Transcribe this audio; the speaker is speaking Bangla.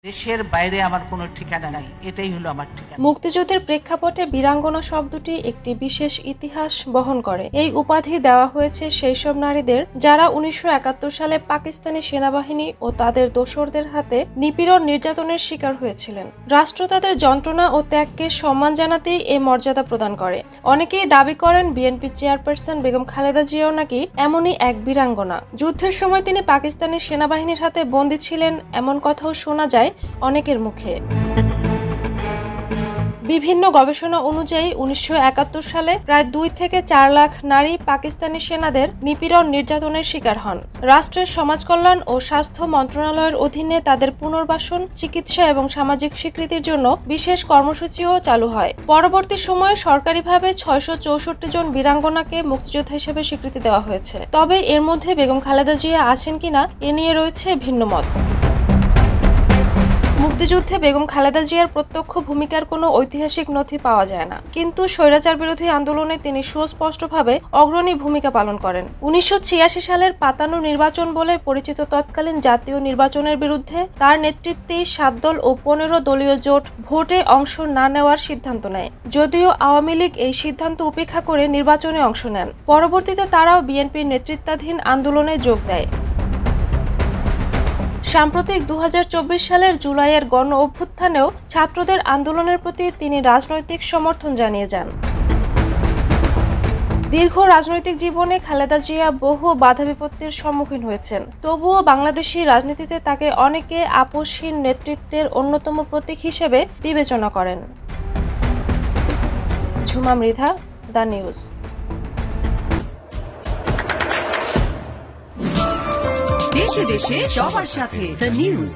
দেশের বাইরে আমার কোনো ঠিকানা নাই, এটাই হলো আমার ঠিকানা। মুক্তিযুদ্ধের প্রেক্ষাপটে বীরাঙ্গনা শব্দটি একটি বিশেষ ইতিহাস বহন করে। এই উপাধি দেওয়া হয়েছে সেই সব নারীদের যারা 1971 সালে পাকিস্তানি সেনাবাহিনী ও তাদের দোসরদের হাতে নিপীড়ন নির্যাতনের শিকার হয়েছিলেন। রাষ্ট্র তাদের যন্ত্রণা ও ত্যাগকে সম্মান জানাতেই এই মর্যাদা প্রদান করে। অনেকেই দাবি করেন BNP chairperson Begum Khaleda Xiao নাকি এমনই এক বীরাঙ্গনা। যুদ্ধের সময় তিনি পাকিস্তানি সেনাবাহিনীর হাতে বন্দী ছিলেন, এমন কথাও শোনা যায় অনেকের মুখে। বিভিন্ন গবেষণা অনুযায়ী 1971 সালে প্রায় 2 থেকে 4 লাখ নারী পাকিস্তানি সেনাদের নিপীড়ন নির্যাতনের শিকার হন। রাষ্ট্রের সমাজ কল্যাণ ও স্বাস্থ্য মন্ত্রণালয়ের অধীনে তাদের পুনর্বাসন, চিকিৎসা এবং সামাজিক স্বীকৃতির জন্য বিশেষ কর্মসূচিও চালু হয়। পরবর্তী সময়ে সরকারিভাবে 664 জন বীরাঙ্গনাকে মুক্তিযোদ্ধা হিসেবে স্বীকৃতি দেওয়া হয়েছে। তবে এর মধ্যে বেগম খালেদা জিয়া আছেন কিনা এ নিয়ে রয়েছে ভিন্ন মত। মুক্তিযুদ্ধে বেগম খালেদা জিয়ার প্রত্যক্ষ ভূমিকার কোনো ঐতিহাসিক নথি পাওয়া যায় না, কিন্তু স্বৈরাচার বিরোধী আন্দোলনে তিনি সুস্পষ্টভাবে অগ্রণী ভূমিকা পালন করেন। 1986 সালের পাতানো নির্বাচন বলে পরিচিত তৎকালীন জাতীয় নির্বাচনের বিরুদ্ধে তার নেতৃত্বেই 7 দল ও 15 দলীয় জোট ভোটে অংশ না নেওয়ার সিদ্ধান্ত নেয়। যদিও আওয়ামী লীগ এই সিদ্ধান্ত উপেক্ষা করে নির্বাচনে অংশ নেন। পরবর্তীতে তারাও বিএনপির নেতৃত্বাধীন আন্দোলনে যোগ দেয়। সাম্প্রতিক 2024 সালের জুলাইয়ের গণ অভ্যুত্থানেও ছাত্রদের আন্দোলনের প্রতি তিনি রাজনৈতিক সমর্থন জানিয়ে যান। দীর্ঘ রাজনৈতিক জীবনে খালেদা জিয়া বহু বাধা বিপত্তির সম্মুখীন হয়েছেন। তবুও বাংলাদেশি রাজনীতিতে তাকে অনেকে আপোষহীন নেতৃত্বের অন্যতম প্রতীক হিসেবে বিবেচনা করেন। Jhuma Mridha, the news. দেশে দেশে সবার সাথে দ্য নিউজ।